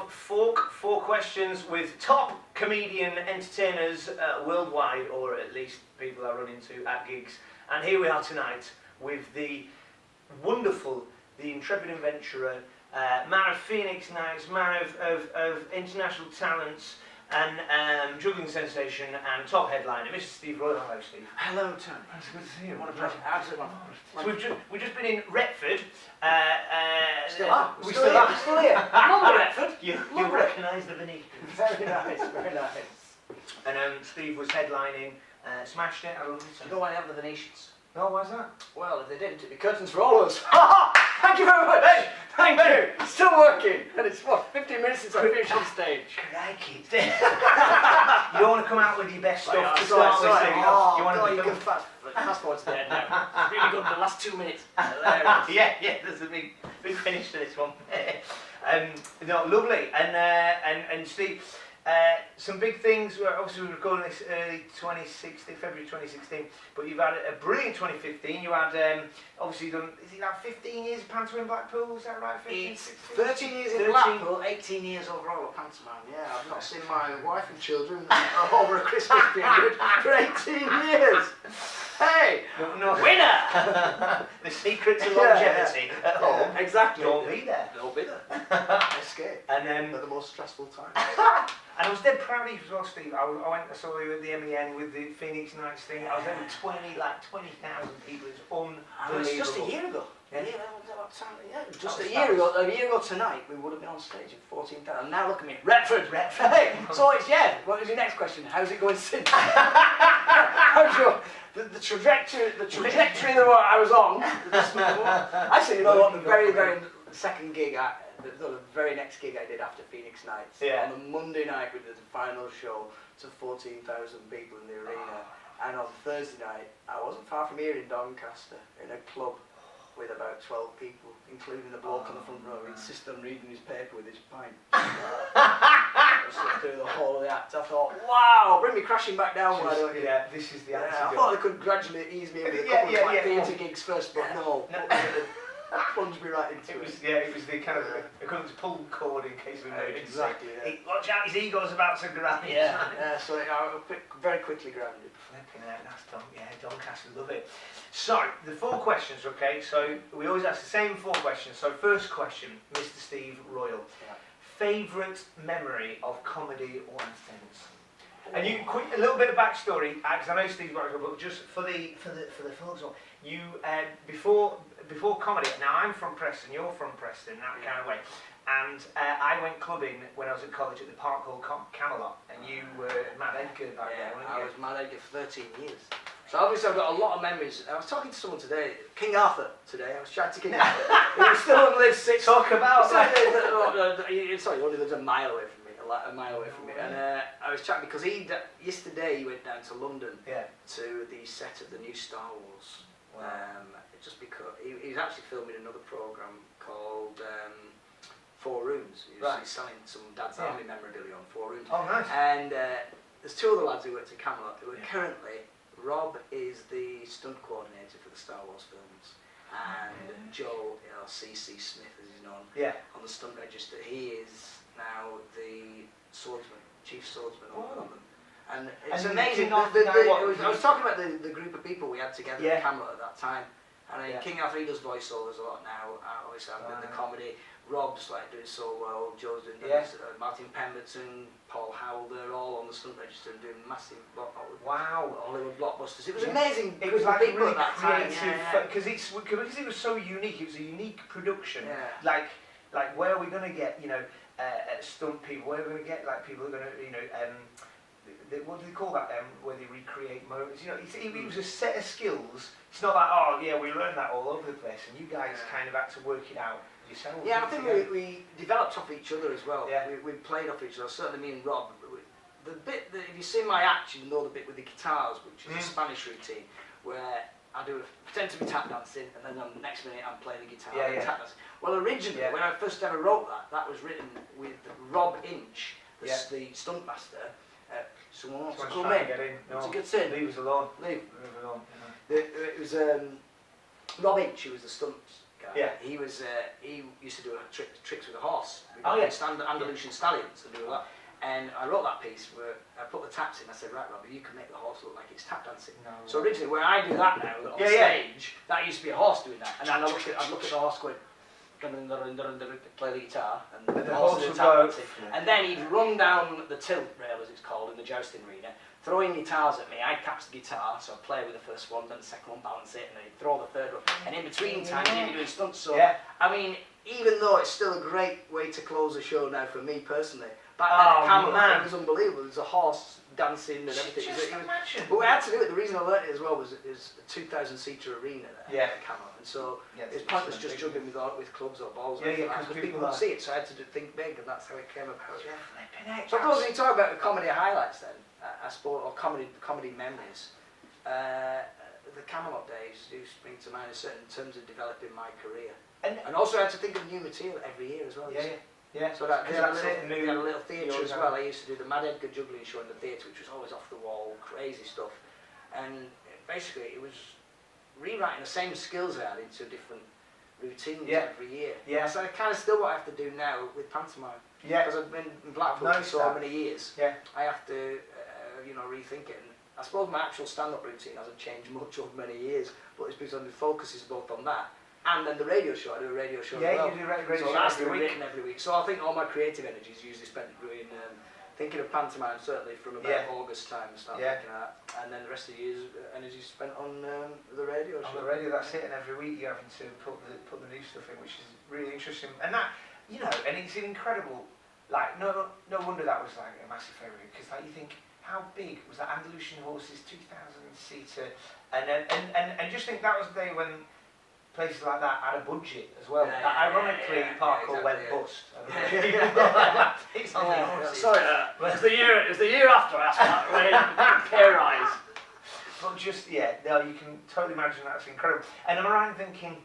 FOURQ, 4 questions with top comedian entertainers worldwide, or at least people I run into at gigs. And here we are tonight with the wonderful, the intrepid adventurer, man of Phoenix Nights, man of international talents, and juggling sensation and top headliner, Mr. Steve Royle. Hello, Steve. Hello, Tony. It's good to see you. What a pleasure. Absolutely. So we've just been in Retford. Still are. We still are. We're still here. Love Retford. You'll recognise the Venetians. Very nice, very nice. And Steve was headlining, smashed it. I love it. You know why they have the Venetians? No, why's that? Well, if they didn't, it'd be curtains for all of us. Thank you very much. Hey, thank you. It's still working. And it's what, 15 minutes since I finished on stage. Crikey. You don't want to come out with your best stuff to start with. You want to can fast forward to the end now. Really good. The last 2 minutes. Hilarious. Yeah. There's a big finish to this one. No, lovely. And Steve, some big things. Obviously, we're recording this early 2016, February 2016. But you've had a brilliant 2015. You had obviously done. Is it like 15 years of pantomime in Blackpool? Is that right? 15, It's 16? 13 years in Blackpool, 18 years overall at pantomime. Yeah, I've not seen my wife and children over a Christmas period for 18 years. Hey, No. winner! The secret to longevity at home. Exactly. Don't be there. Don't be there. Escape. And At the most stressful time. And I was dead proud of you as well, Steve. I saw you at the MEN with the Phoenix Nights thing. I was there with 20,000 people. It's unbelievable. It's just a year ago. Yeah. Just a year ago tonight, we would have been on stage at 14,000. Now look at me, Retford. Hey, so it's what was your next question? How's it going since? How's your the trajectory that I was on? Actually, you know what? The very second gig, the very next gig I did after Phoenix Nights. Yeah. On the Monday night, we did the final show to 14,000 people in the arena, and on Thursday night, I wasn't far from here in Doncaster, in a club with about 12 people, including the bloke on the front row who insisted on reading his paper with his pint. Through the whole of the act, I thought, wow, bring me crashing back down, why don't you? Yeah, this is the answer. I thought they could gradually ease me in with a couple of theatre gigs first, but no. Plunged me right into it. It was the kind of equivalent to pull cord in case of emergency. Exactly. Yeah. Watch out, his ego's about to grind. So I very quickly grounded. Flipping out, that's Doncaster, love it. So, the 4 questions, okay? So, we always ask the same 4 questions. So, first question, Mr. Steve Royle. Yeah. Favourite memory of comedy or entertainment? And you a little bit of backstory, because I know Steve's got a book, just for the folks. You before comedy. Now I'm from Preston, you're from Preston, that kind of way. And I went clubbing when I was at college at the park called Camelot, and you were Mad Edgar back there, weren't you? I was Mad Edgar for 13 years. So obviously I've got a lot of memories. I was talking to someone today, King Arthur today. I was chatting to King Arthur. He was still only lives 6. Talk about that. Sorry, he only lives a mile away from me. A mile away from me, and I was chatting because yesterday he went down to London to the set of the new Star Wars. Wow. Just because he was actually filming another program called 4 Rooms. He was selling some Dad's Army memorabilia on 4 Rooms. Oh, nice. And there's 2 other lads who worked at Camelot who are currently. Rob is the stunt coordinator for the Star Wars films, and Joe, C.C. Smith as he's known, on the stunt register. He is now the swordsman, chief swordsman on them. And it's amazing. I was talking about the group of people we had together at Camelot at that time. And King Arthur, he does voiceovers a lot now. Obviously, I'm doing the comedy. Rob's doing so well. Joe's doing Martin Pemberton, Paul Howell, they're all on the stunt register and doing massive Hollywood blockbusters. It was amazing. It was like people really at that time. because it was so unique. It was a unique production. Like where are we going to get stunt people? Where are we going to get people who are going to what do they call that? Where they recreate moments. It was a set of skills. It's not like we learned that all over the place, and you guys kind of had to work it out yourselves. Yeah, I think we developed off each other as well. Yeah. We played off each other. Certainly, me and Rob. The bit that if you see my act, you know the bit with the guitars, which is a Spanish routine, where I pretend to be tap dancing, and then the next minute I'm playing the guitar and tap dancing. Well, originally, when I first ever wrote that was written with Rob Inch, the stunt master. Someone wants to come in. To get in. Leave us alone. Leave us alone. It was Rob Inch who was the stunt guy. Yeah. He used to do tricks with a horse. Andalusian stallions and do all that. And I wrote that piece where I put the taps in. I said, right, Robbie, you can make the horse look like it's tap dancing. No, so originally, where I do that now on stage, that used to be a horse doing that. And then I'd look at the horse going, play the guitar, and the horse would tap dancing. And then he'd run down the tilt rail, as it's called, in the jousting arena, throwing guitars at me. I'd catch the guitar, so I'd play with the first one, then the second one, balance it, and then he'd throw the third one. And in between times, he'd be doing stunts. So, I mean, even though it's still a great way to close a show now for me personally, back then at Camelot, it was unbelievable. There's a horse dancing and everything. But we had to do it. The reason I learned it as well was a 2,000-seater arena there at Camelot, and so it's pointless just juggling with clubs or balls. Because people would see it, so I had to think big, and that's how it came about. So I suppose when you talk about the comedy highlights, then I suppose, or comedy memories, the Camelot days do spring to mind in terms of developing my career, and also I had to think of new material every year as well. Yeah, so they had a little theatre as well. I used to do the Mad Edgar juggling show in the theatre, which was always off the wall, crazy stuff. And basically, it was rewriting the same skills I had into different routines every year. Yeah. So kind of still what I have to do now with pantomime. Yeah. Because I've been in Blackpool for so many years. Yeah. I have to, rethink it. And I suppose my actual stand-up routine hasn't changed much over many years, but it's because the focus is both on that. And then the radio show, I do a radio show as well. You do radio show every week. So I think all my creative energy is usually spent doing, thinking of pantomime, certainly from about August time, I start thinking of that. And then the rest of the year's energy is spent on the radio show. On the radio, that's it. And every week you're having to put the new stuff in, which is really interesting. And that, and it's incredible. Like, no wonder that was like a massive favourite, because like you think, how big was that Andalusian horses, 2,000-seater, and just think that was the day when places like that had a budget as well. Ironically, parkour went bust. It's sorry, it was the year after I started pay rise. But just you can totally imagine that's incredible. And am I right in thinking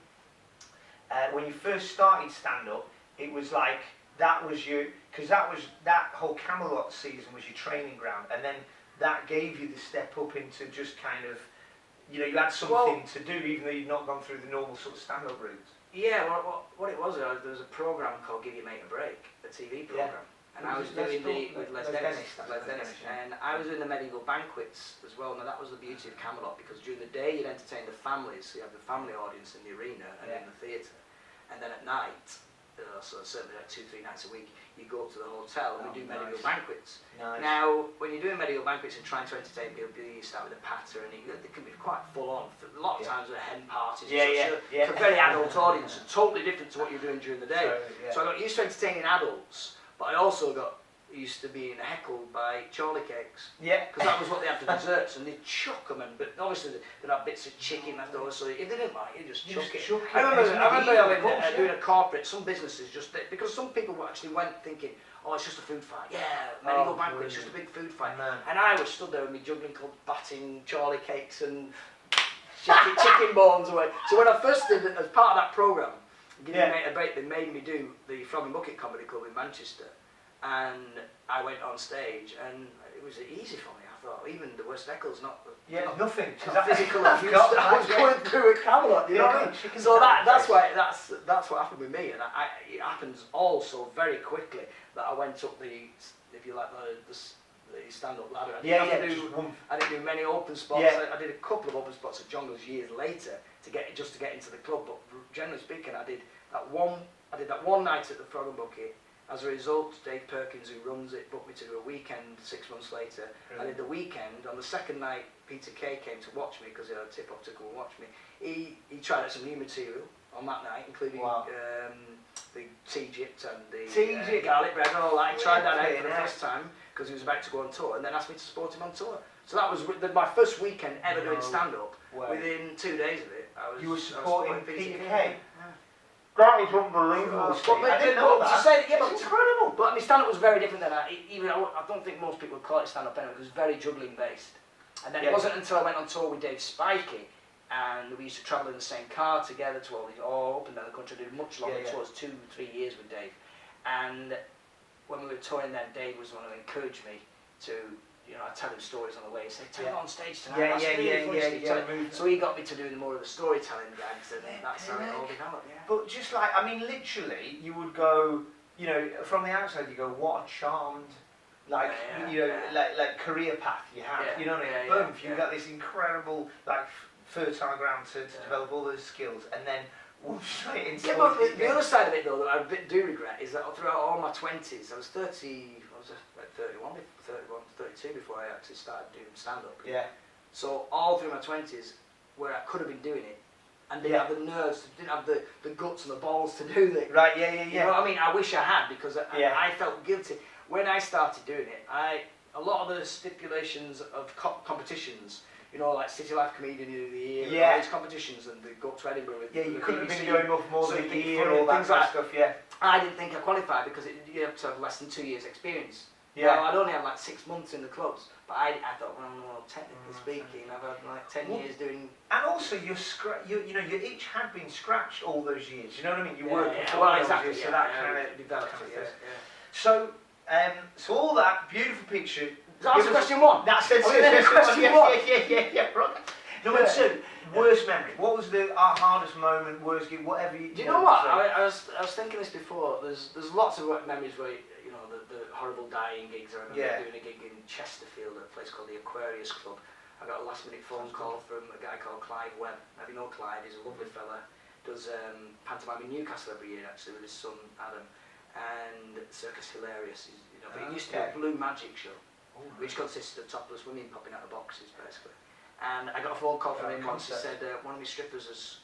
when you first started stand up, it was like that was because that whole Camelot season was your training ground, and then that gave you the step up into just kind of. You had something to do, even though you'd not gone through the normal sort of stand-up route. Yeah, what it was, there was a programme called Give Your Mate a Break, a TV programme. And I was doing with Les Dennis, and I was doing the medieval banquets as well. Now that was the beauty of Camelot, because during the day you'd entertain the families, so you have the family audience in the arena and in the theatre. And then at night, so certainly like 2-3 nights a week, you go up to the hotel and we do medieval banquets. Nice. Now, when you're doing medieval banquets and trying to entertain people, you start with a patter, and it can be quite full on. A lot of times at hen parties, it's a very adult audience, totally different to what you're doing during the day. So I got used to entertaining adults, but I also got used to being heckled by Charlie cakes. Yeah. Because that was what they had for desserts, and they'd chuck them, but obviously they'd have bits of chicken left over, so if they didn't like it, you just chuck it. I remember doing a corporate, some businesses because some people actually went thinking, oh, it's just a food fight. Yeah, medieval banquet, it's just a big food fight. And I was stood there with my juggling club batting Charlie cakes and chicken bones away. So when I first did it, as part of that programme, Give Me a Break, they made me do the Frog and Bucket Comedy Club in Manchester. And I went on stage, and it was easy for me. I thought, even the worst heckle's not nothing. Not physical abuse. I was going through a Camelot, you know what I mean? So that's what happened with me, and it happens also very quickly that I went up the stand-up ladder. I didn't do many open spots. I did a couple of open spots at Junglers years later to get into the club. But generally speaking, I did that one night at the Frog and Bucket. As a result, Dave Perkins, who runs it, booked me to do a weekend 6 months later. Really? I did the weekend. On the second night, Peter Kay came to watch me because he had a tip-off to come and watch me. He tried out some new material on that night, including the T-Gypt and the garlic bread and all that. He tried that out for the first time because he was about to go on tour, and then asked me to support him on tour. So that was my first weekend ever doing stand-up. Within 2 days of it, you were supporting Peter Kay? That is unbelievable. I didn't know that. It's incredible. But I mean, stand-up was very different than that. I don't think most people would call it stand-up anyway. It was very juggling based. And then it wasn't until I went on tour with Dave Spikey, and we used to travel in the same car together to all up and down the country. I did much longer tours, 2-3 years with Dave. And when we were touring then, Dave was the one who encouraged me to I tell him stories on the way. He said, "Tell it on stage tonight." So he got me to do more of the storytelling gags, and that's how it all developed. Yeah. But just like, I mean, literally, you would go, from the outside, you go, what a charmed, like career path you have. You know what I mean? Boom, you've got this incredible, like, fertile ground to develop all those skills, and then straight into but the other side of it, though, that I do regret is that throughout all my 20s, I was 30. I was like 31, 32 before I actually started doing stand-up. Yeah. So all through my 20s, where I could have been doing it, and didn't have the nerves, didn't have the guts and the balls to do it. Right, yeah. You know what I mean? I wish I had, because I felt guilty. When I started doing it, a lot of the stipulations of competitions, like City Life Comedian of the Year, all these competitions, and they go up to Edinburgh with you couldn't have been going up more than a year, all that kind of stuff, I didn't think I qualified because you have to have less than 2 years experience. Yeah. Well, I'd only had like 6 months in the clubs, but I thought, well, technically speaking, I've had like 10 years doing. And also, your itch had been scratched all those years. You know what I mean? You worked exactly. So that kind of developed. So, all that beautiful picture. That's question one. That's it. Question one. Yeah. Right. Number two. Worst memory. What was our hardest moment? Worst gig? Whatever you. Do you know what? I was thinking this before. There's lots of memories where the horrible dying gigs. I remember doing a gig in Chesterfield at a place called the Aquarius Club. I got a last minute phone call from a guy called Clyde Webb. Now, you know Clyde, he's a lovely fella. Does pantomime in Newcastle every year actually with his son Adam, and Circus Hilarious. But he used to do a Blue Magic show, which consisted of topless women popping out of boxes basically. And I got a phone call from him once. He said one of my strippers has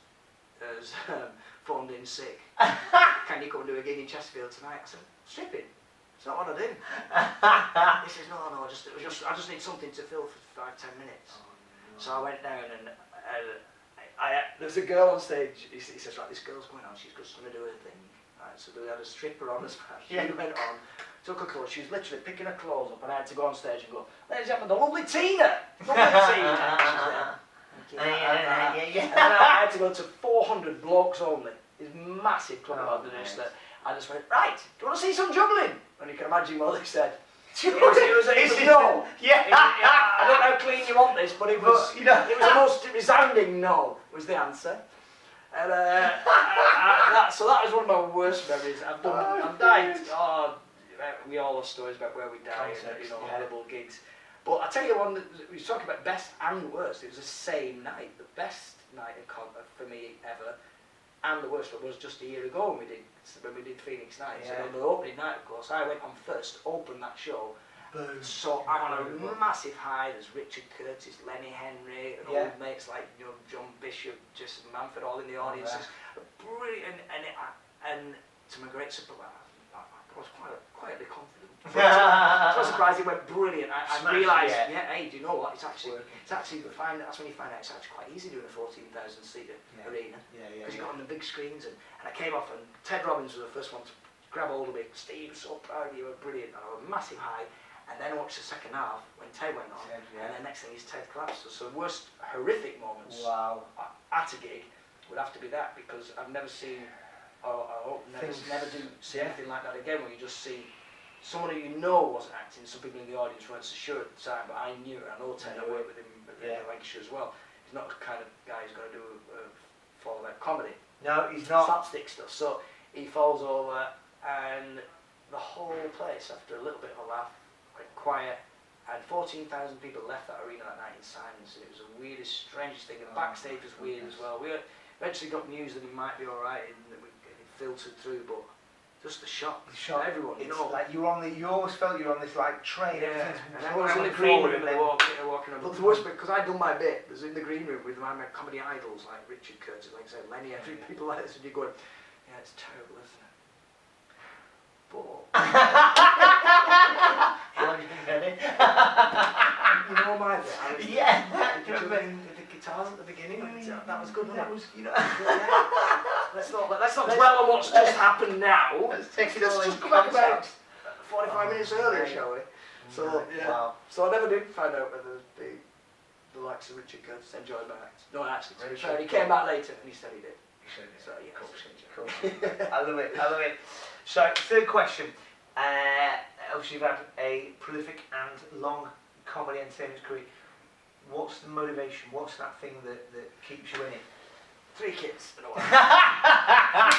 phoned in sick. Can you come and do a gig in Chesterfield tonight? I said, stripping? It's not what I do. He says, no, I just need something to fill for 5-10 minutes. So I went down and there's a girl on stage. He says, right, this girl's going on. She's just going to do her thing. Right, so they had a stripper on as well. She went on, took her clothes. She was literally picking her clothes up, and I had to go on stage and go, ladies and gentlemen, the lovely Tina. Lovely Tina. And then I had to go to 400 blokes only. This massive club I just went, right, do you want to see some juggling? And you can imagine what they said. It was no. I don't know how clean you want this, but it was it was the most resounding no was the answer. And so that was one of my worst memories. I've died. We all have stories about where we died, horrible gigs. But I tell you one that we was talking about best and worst. It was the same night. The best night for me ever, and the worst one was just a year ago when we did Phoenix Nights. And on the opening night, of course, I went on first, opened that show. Boom. So I'm on a massive high. There's Richard Curtis, Lenny Henry, and old mates like John Bishop, Jason Manford, all in the audience. Brilliant, and to my great surprise, I was quietly confident. I was surprised it went brilliant. I realised, hey, do you know what? It's actually that's when you find out it's actually quite easy doing a 14,000 seater arena because you've got on the big screens. And I came off, and Ted Robbins was the first one to grab hold of me. Steve, so proud of you, were brilliant. And I was massive high. And then I watched the second half when Ted went on, and then next thing is Ted collapsed. So the worst horrific moments at a gig would have to be that, because I've never seen, or I hope never see anything like that again, where you just see someone who you know wasn't acting. Some people in the audience weren't so sure at the time, but I knew it. I know Ted. I worked with him in Lancashire as well. He's not the kind of guy who's going to do a fall-out comedy. No, he's not. Slapstick stuff. So he falls over, and the whole place, after a little bit of a laugh, went quiet, and 14,000 people left that arena that night in silence. It was the weirdest, strangest thing. And the backstage was weird as well. We eventually got news that he might be alright, and that it filtered through, but just the shock. Everyone, like you always felt you were on this like train. Yeah, and I was in the green room and walking around. But the worst bit, because I'd done my bit, was in the green room with my comedy idols like Richard Curtis, like I said, Lenny Henry, people like this, and you're going, yeah, it's terrible, isn't it? But how did you get it? You know my bit. With the guitars at the beginning. That was good. That was, Let's not dwell on what's just happened now. Let's take it all Let's just go back about 45 minutes earlier, shall we? So So I never did find out whether the likes of Richard Curtis enjoyed my act. No, actually, he came back later and he said he did. So yeah, cool. I love it. So third question. Obviously you've had a prolific and long comedy entertainment career, what's the motivation? What's that thing that keeps you in it? 3 kids and a wife. 3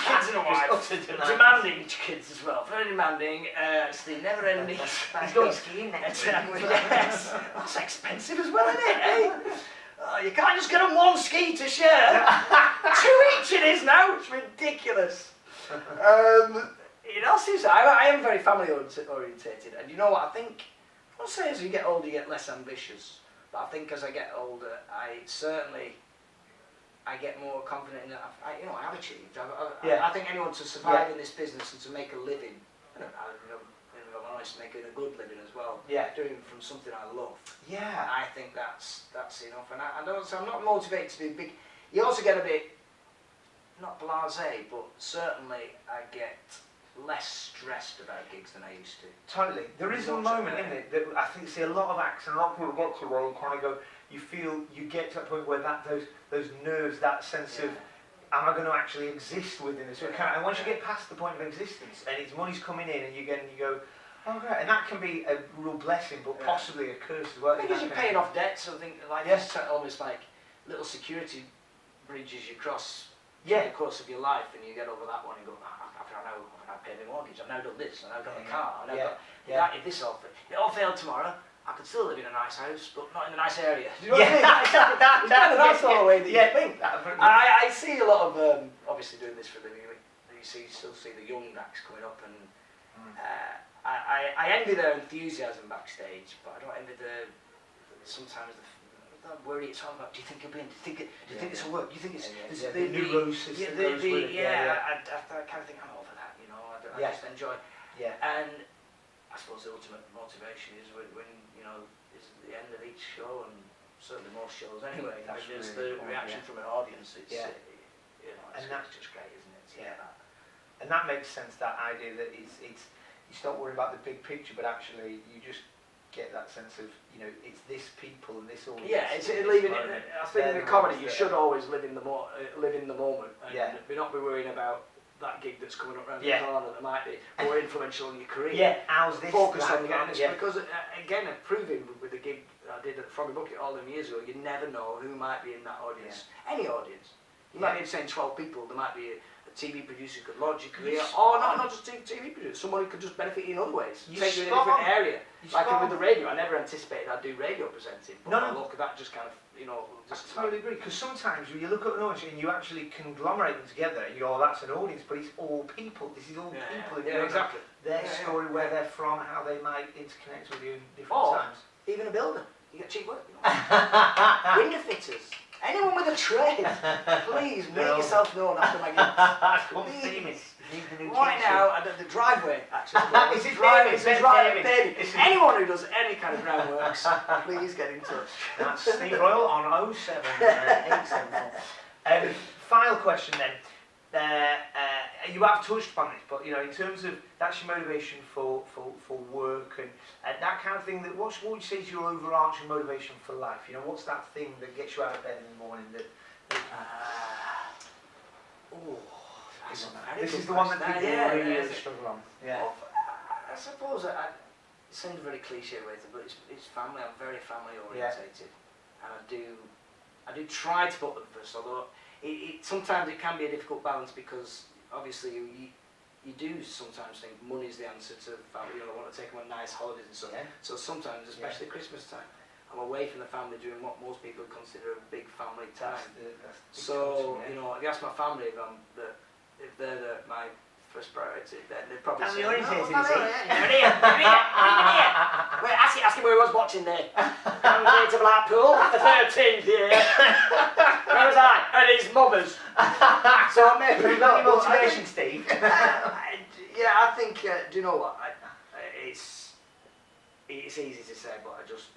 kids and a wife. Demanding kids as well. Very demanding. It's the never ending. He's going skiing next week. Yes. That's expensive as well, isn't it? Eh? You can't just get them 1 ski to share. 2 each it is now. It's ridiculous. I am very family orientated, and you know what I think? I won't say as you get older you get less ambitious, but I think as I get older I get more confident in that I've achieved. I think anyone to survive in this business and to make a living, if I'm honest, making a good living as well, doing from something I love. Yeah. I think that's enough, and I'm not motivated to be big. You also get a bit, not blasé, but certainly I get less stressed about gigs than I used to. Totally. There is a moment, isn't it, that I think see a lot of acts and a lot of people get to where you kind of go, you get to that point where those nerves, that sense of, am I going to actually exist within this? And once you get past the point of existence and it's money's coming in and you go, oh great, and that can be a real blessing, but possibly a curse as well. Because you're paying off debts, so I think life is almost like little security bridges you cross through the course of your life, and you get over that one and go, I've paid my mortgage, I've now done this, and I've got a car, and if this all failed tomorrow, I could still live in a nice house, but not in a nice area. Do you know what I mean? That's the whole way that you think. I see a lot of, obviously doing this for a living, you still see the young acts coming up, and I envy their enthusiasm backstage, but I don't envy sometimes the worry it's all about. Do you think you'll be in? Do you think this will work? Do you think it's the neurosis? I kind of think I'm over that. I just enjoy. Yeah. And I suppose the ultimate motivation is when it's the end of each show, and certainly most shows anyway. Just the reaction from an audience. It's just great, isn't it? And that makes sense. That idea that it's you stop worrying about the big picture, but actually you just get that sense of it's this people and this audience. Yeah, it's leaving. I think in comedy you should always live in the moment and not be worrying about that gig that's coming up around the corner that might be more influential in your career. Yeah, how's this? Focus on getting this because again, proving with the gig I did at the Froggy Bucket all them years ago, you never know who might be in that audience. Any audience. You might be saying 12 people. There might be a TV producer who could launch your career, or not just TV producer. Someone who could just benefit you in other ways. Take you in a different area. Like with the radio, I never anticipated I'd do radio presenting. But look, that just kind of, just I totally agree. Because sometimes when you look at an audience and you actually conglomerate them together, and you go, oh, that's an audience, but it's all people. This is all people. Yeah, exactly. Their story, where they're from, how they might interconnect with you in different times. Even a builder. You get cheap work. Window fitters. Anyone with a trade, please make yourself known after my gigs. Right now, the driveway, actually. Is it driveway? Anyone who does any kind of groundworks, please get in touch. That's Steve Royle on 07874. Final question then. You have touched upon this, but in terms of that's your motivation for work and that kind of thing. What would you say is your overarching motivation for life? What's that thing that gets you out of bed in the morning? This is the one that people really struggle on. Yeah. Well, I suppose it sounds very cliche way, but it's family. I'm very family orientated, and I do try to put them first. Although sometimes it can be a difficult balance because obviously you do sometimes think money's the answer to family. I want to take them on nice holidays and stuff. Yeah. So sometimes, especially Christmas time, I'm away from the family during what most people consider a big family time. So if you ask my family if they're my first priority, then they'd probably say, You're here. Wait, ask him where he was watching there. I was here to Blackpool, the 13th year. Where was I? At his mother's. So maybe you've got your motivation, Steve. I think, do you know what? It's easy to say, but I just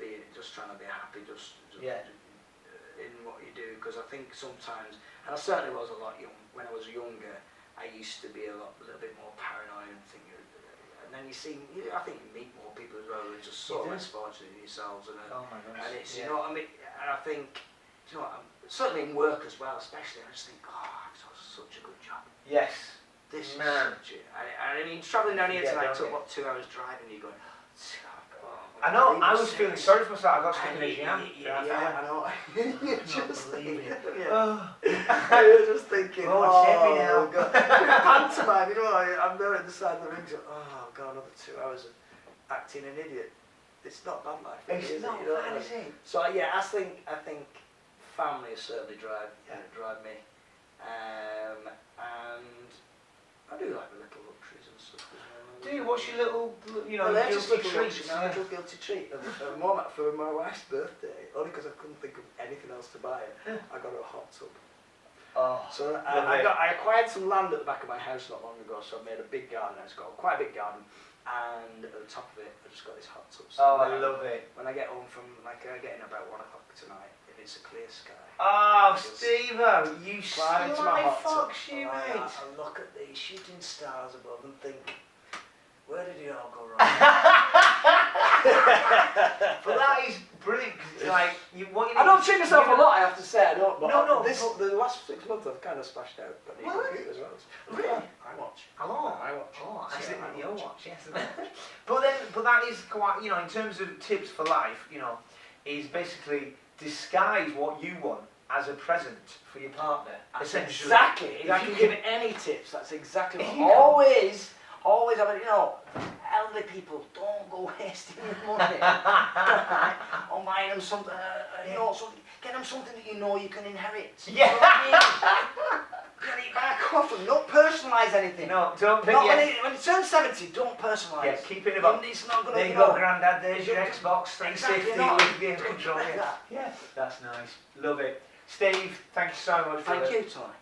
trying to be happy, just in what you do, because I think sometimes, and I certainly was a lot young, when I was younger, I used to be a little bit more paranoid and think, and then I think you meet more people as well who are just so less fortunate than yourselves, and it's and I think certainly in work as well, especially I just think, I've done such a good job. Yes. This is such a, I mean travelling down here tonight took 2 hours driving. You're going, I know, I was feeling sorry for myself. I got stuck in a jam. Yeah, I know. You're just thinking. Oh. You're just thinking. Oh, Debbie now. God. Pantomime, you know, I'm there at the side of the ring. So, oh God, another 2 hours of acting an idiot. It's not bad life. It's not bad, is it? So yeah, I think family certainly drive me, and I do like the little luxuries and stuff as well. Do you? What's your little, guilty treat? little guilty treat. At the moment, for my wife's birthday, only because I couldn't think of anything else to buy her, I got her a hot tub. Oh, so I acquired some land at the back of my house not long ago, so I made a big garden. It's got quite a big garden, and at the top of it, I just got this hot tub. So I love it. When I get home from, I get in about 1 o'clock tonight, if it's a clear sky. Oh, Steve-o, you climb into sly my hot fox, tub, you and mate. I look at the shooting stars above and think, where did it all go wrong? But that is brilliant, because it's like, I don't treat myself a lot, I have to say, I don't. But No. The last 6 months I've kind of splashed out. Got new computer as well. Really? I watch. I watch. Oh, I sit with your watch, yes. But that is quite, in terms of tips for life, is basically disguise what you want as a present for your partner. Essentially. Exactly. If I can give any tips, that's exactly what. Always, elderly people, don't go wasting your money on buying them something, get them something that you can inherit. Yeah. Get it back off them, don't personalise anything. No, don't think when it turns 70, don't personalise. Yeah, keep it in a box. It's not gonna, there you go, Grandad, there's your Xbox 360 with the game control. That. Yeah, that's nice. Love it. Steve, thank you so much for Thank you, Tony.